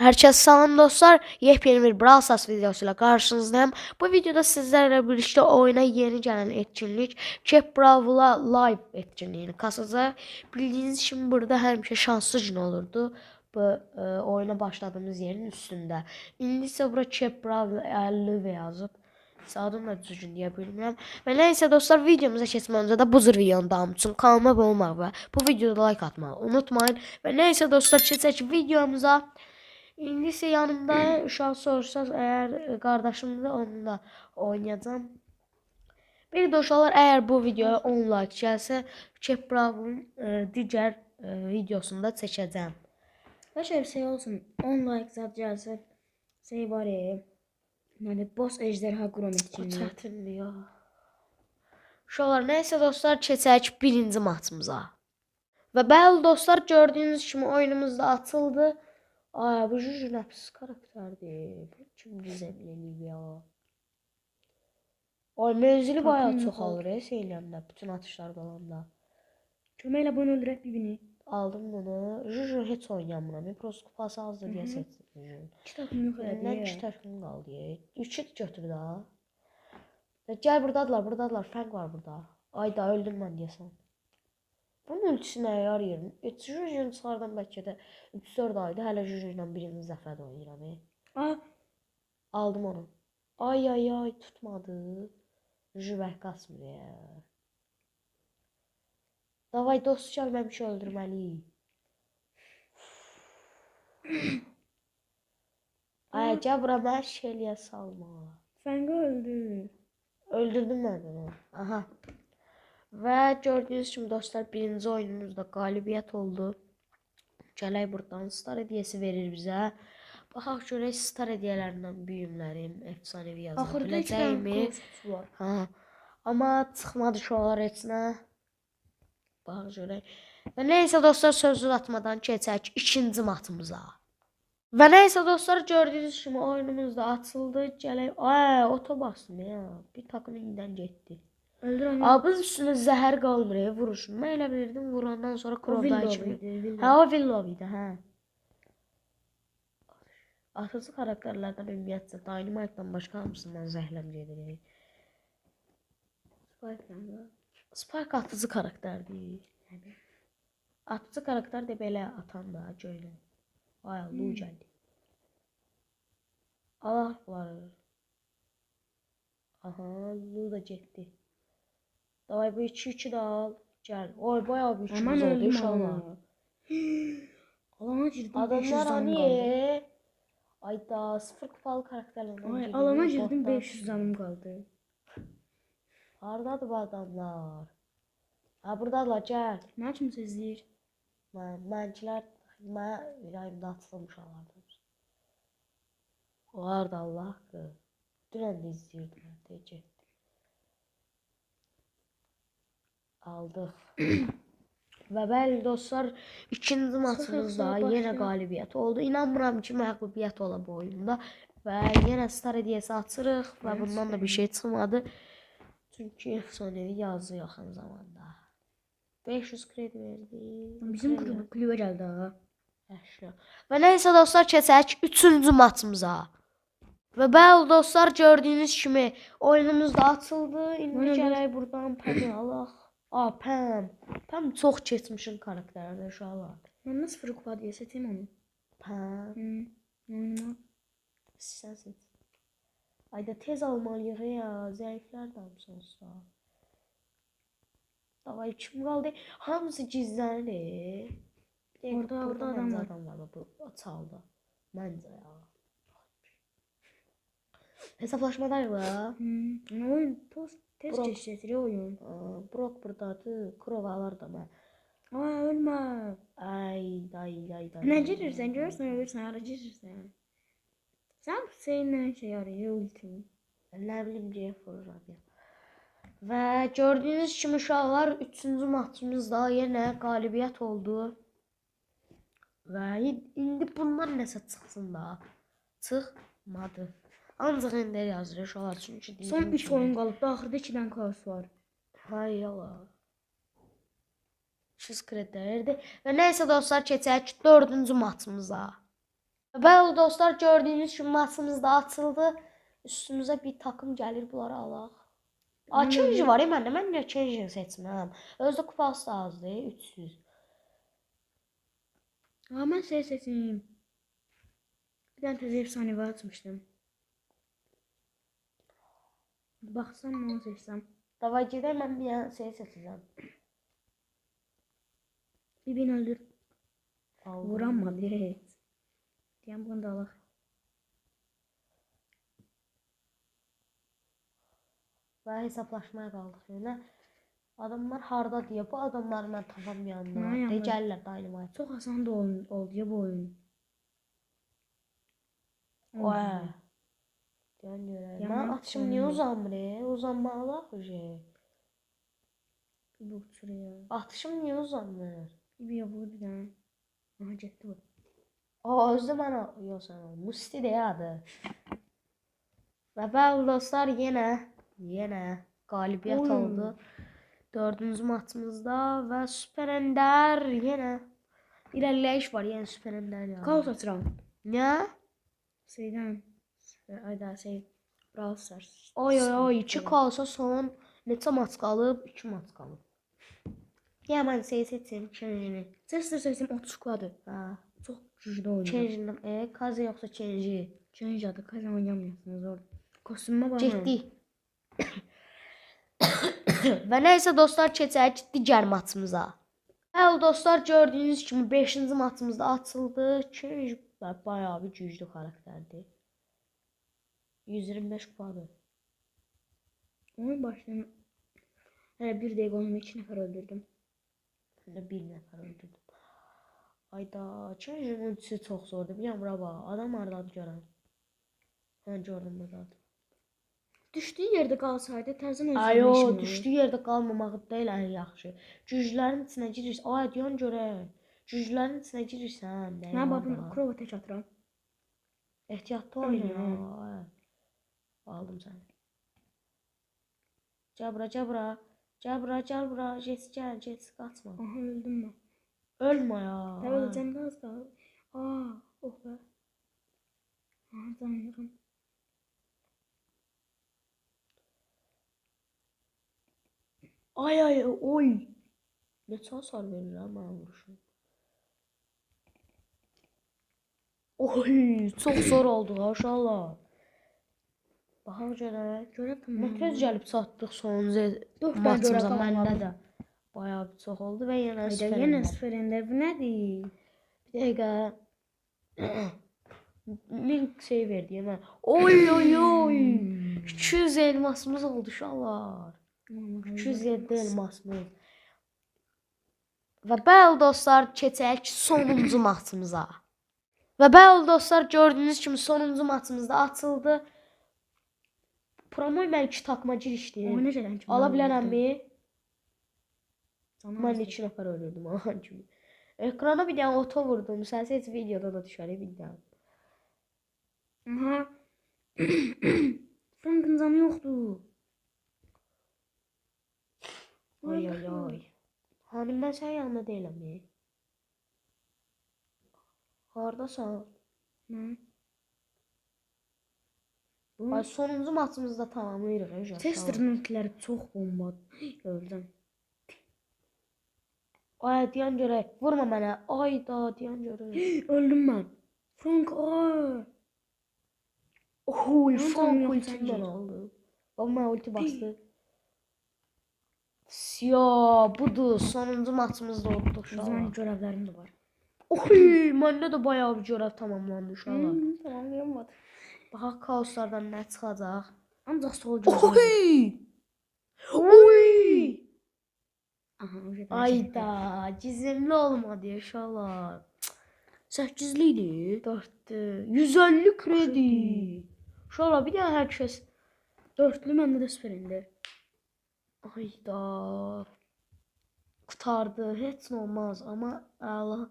Herkese salam dostlar. Yepyeni bir Brawl Stars videosuyla karşınızdayım. Bu videoda sizlerle birlikte oyuna yeni gelen etkinlik Cap Brawl'a live etkinliğini kasacağız. Bildiğiniz için burada həmişə şanslı gün olurdu. Bu oyuna başladığımız yerin üstünde. İndi ise bura Cap Brawl 50 yazıb. Adını da düzgün deyə bilmirəm. Və nəysə dostlar, videomuza keçmədən öncə də bu cür videonun davamı üçün kanalıma abunə olmağı və bu videoda like atmağı unutmayın. Və nəysə dostlar, keçək videomuza. İndi ise yanımda uşaq soruşsaz eğer kardeşimle onunla oynayacağım. Bir de uşaqlar, eğer bu videoya 10 like gəlsə, Cap Brawl'ın digər videosunda çəkəcəm. Başka bir şey olsun. 10 like zat gəlsə, şey var ya. Yani boss ejderha kuram etkinliği. Çətindir ya. Uşaqlar, nəysə dostlar, keçək birinci maçımıza. Və bəli dostlar, gördüyünüz kimi oyunumuz da açıldı. Ay, bu Juju nəfsiz karakterdir. Bu kim düzəmləyib ya? Ay, menzili bayağı çox alır şeyləndə, bütün atışlar qalanda. Köməklə bunu öldürək birbirini. Aldım bunu. Juju heç oynayamıram. Mikros kupası azdır deyə seçdim. 2 takım yox elədi. Nə 2 takım qaldı. 3'ü götür da. Gəl, buradadılar. Fəng var burada. Ay da öldüm mən deyəsən. Bunun ultisi nəyə yarayır? Jujun çıxardan bəlkə də 3-4 ayda hələ Juju ilə birinci dəfədə oynayıram. Aldım onu. Ay, tutmadı. Juju bək qaçmır ya. Davay dost gəlməmiş öldürməliyik. Ay, gəl bura, mən şeyliyə salma. Fengi öldü. Öldürdüm mən onu. Aha. Ve gördüğünüz gibi dostlar, birinci oyunumuzda galibiyet oldu. Gələk buradan star hediyesi verir bize. Baxaq görək star hediyelerinden büyümlərim, efsanevi yazı biləcəkmi? Ha. Ama çıxmadı şolar etsinə. Baxaq görək. Və neyse dostlar, sözü atmadan keçək ikinci matımıza. Və neyse dostlar, gördüğünüz kimi oyunumuz da açıldı. Gələk. Ay, oto bastım ya. Bir takım iyidən getdi. Abız üstüne zəhər qalmır vuruşun. Mən elə bilirdim vurandan sonra Crow'dan kimi. Ha, o Villov'ydı ha. Atıcı karakterlerden ümumiyyətcə Dynamite'dan başqa hamısından zəhləm gedir. Spike atıcı karakterdir. Atıcı karakter de belə atan da göylə. Ay, Lu gəldi. Allah bunları. Aha, Lu da getdi. Davay, bu 2-2 de al. Gel. Oy, bayağı bir üçümüz oldu inşallah. Alana girdim. Adamlar hani? Ayda 0 kupalı karakterlerden. Ay, alana girdim, 500 canım kaldı. Hardadır bu adamlar? Ha, buradalar, gel. Nə kimi izləyir? Məncilər, mən ürəyimdə atılmış alardım. Onlar da Allah ki. Dünən də izləyirdim. Deyəcək. Aldıq. Və bəli dostlar, ikinci maçımızda yenə qalibiyyət oldu. İnanmıram ki, məğlubiyyət ola bu oyunda. Və yenə star hediyesi açırıq və bundan da bir şey çıxmadı. Çünki efsanevi yazı yaxın zamanda. 500 kredi verdi. Bizim klubə gəldi ha. Yaxşı. Və neysə dostlar, keçək üçüncü maçımıza. Və bəli dostlar, gördüyünüz kimi oyunumuz da açıldı. İndi gələk buradan Pam'i alaq. Aa, Pam çox keçmişin karakterdir uşaqlar. Mən nasıl fırıq var deyə seteyim onu. Pam. Sən set. Ayda tez almalıyıq ya. Zəiflər damsınsa. Davay, kim qaldı? Hamısı gizlənir. Orada adam var. Bu çaldı. Məncə ya. Hesaplaşmadayıq da. Ne oyun? Tez geçecek oyun. Brock buradadır. Krovalar da mən. Ay, ölmə. Ay. Nə girirsən? Görürsən, ölürsən, hara girirsən. Sən seninlə şey arıyor ultim. Nə bilim deyə vururam ya. Və gördüyünüz kimi uşaqlar, 3-cü maçımızda yenə qalibiyyət oldu. Və indi bundan nəsə çıxsın da. Çıxmadı. Ancaq ender yazır uşaqlar, çünki son 3 oyun qalıb, axırda 2 dənə kaos var. Hay yala. 200 kredi verdi. Və nəysə dostlar, keçək 4-cü maçımıza. Bəli dostlar, gördüyünüz kimi maçımız da açıldı. Üstümüzə bir takım gəlir, bunları alaq. Change var ya məndə. Mən niyə change seçmirəm? Özdə kupası da azdır, 300. Aa, mən şey seçeyim. Bir dənə təzə efsanevi açmışdım. Baxsam nə seçsəm. Davay gedək, mən bir dənə şey seçəcəm. Bir beni öldür. Aldım. Vuranmadı. Evet. Deyəm bunu da alaq. Və hesablaşmaya qaldıq yenə. Adamlar harda deyə, bu adamları mən tapam yanına. Mənə yanına. De gəlirlər Dynamite. Çox asan da oldu ya bu oyun. Oy. Deyən görək. Mən atışım niyə uzanmır? Uzanmalı axı. Bir bu şuraya. Atışım niyə uzanmır? Bir bu bir dənə. Aha getdi bu. Özdə mənə yoxsan. Musti deyə adı. Və bəli dostlar, yenə qalibiyyət oldu. 4-cü maçımızda və Super Ender yenə irəliləyiş var, yenə Super Ender ya. Kaos açıram. Nə? Şeydən. Ayda şey. Brawl Stars. Oy, 2 kaosa son neçə maç qalıb? 2 maç qalıb. Ya mən seçim change-ni. Chester seçim 30 şukladı. Ha. Çox güclü oyundu. Change-ni, Kaze yoxsa change? Change adı. Kazan oynamıyorsunuz orada. Kostümüme bakın. Getdik. Və nəysə dostlar, keçək digər maçımıza. Bəli dostlar, gördüyünüz kimi 5-ci maçımızda açıldı. Change bayağı bir güclü xarakterdir. 125 kupadır. Onun başına hele bir dəqiqə onun 2 nəfər öldürdüm. Mən bir nəfər öldürdüm. Ayda, Change-in ultisi çox zordur. Bilməm, bura bax. Adam hardadır görəm. Mən gördüm buradadır. Düşdüyü yerdə qalsaydı təzən özünü Ayo, işin düşdüyü yerdə qalmamaq deyil ən yaxşı. Güclərin içinə girirsən. Ay, deyən görək. Güclərin içinə girirsən. Mən babın krova tək atıram. Ehtiyatlı oyna. Aldım səni. Gəl bura, gəl bura. Gəl bura, gəl bura. Jess gəl, Jess qaçma. Aha öldüm mən. Ölmə ya. Ya öləcəm də az qaldı. Aa, oh be. Aha canım. Ay, oy. Neçə hasar verir ha mənə vuruşum. Oy, çox zor oldu ha uşaqlar. Baxaq görək. Görəm Nə tez gəlib çatdıq sonuncu Dörd dənə maçımıza, görəm məndə tamam. də. Bayağı bir çox oldu və yenə Hayda Super yenə Ender. Super Ender bu nədir? Bir dəqiqə. Link şey verdi yenə. Oy. 200 elmasımız oldu uşaqlar. 207 elmasımız. Və bəli dostlar, keçək sonuncu maçımıza. Və bəli dostlar, gördüyünüz kimi sonuncu maçımızda açıldı. Promoy mən 2 takıma girişdim. Oynayacağım ki. Ala bilərəmmi? Sana Mən 2 nəfər öldürdüm ahan kimi. Ekrana bir dənə oto vurdum. Sən heç videoda da düşər bir dənə. Aha. Frank'ın canı yoktu. Ay. Hani mən sənin yanında deyiləm. Hardasan? Ne? Ay, sonuncu maçımızda tamamlayırıq. Chester'ın ultiləri çok bomba. Öldüm. Ay, deyən görək. Vurma mənə. Ay da, deyən görək. Öldüm ben. Frank aa. Oy, Frank Frank yok, ultimdən sen aldı. Amma ulti bastı. Siya, budur. Sonuncu maçımızda oldu Güzel uşaqlar. görevlerim de var. Oy, məndə də bayağı bir görev tamamlandı uşaqlar. Tamamlayamadım. Baxaq kaoslardan nə çıxacaq. Ancak sol gözüm. Oy! Aha, Ayda, gizemli olmadı uşaqlar. 8'li idi. 4'tü. 150 kredi. Uşaqlar, bir dənə hər kəs. 4'lü məndə də Super Ender. Ayda. Qutardı. Heç nə olmaz, amma əla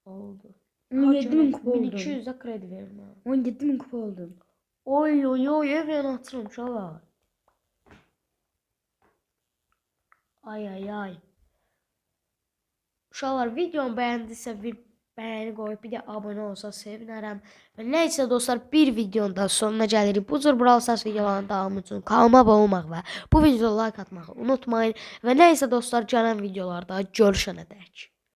oldu. 17.000 kupa oldum. 1200'də kredi verin. 17.000 kupa oldum. Oy, ev atırım uşaqlar. Ay. Uşaqlar, videomu bəyəndisə bir bəyəni qoyub bir də abunə olsa sevinərəm. Və nəysə dostlar, bir videonun da sonuna gəlirik. Bu cür Brawl Stars videolarının davamı üçün kanalıma abunə olmaq və bu videoya like atmağı unutmayın. Və nəysə dostlar, gələn videolarda görüşənədək.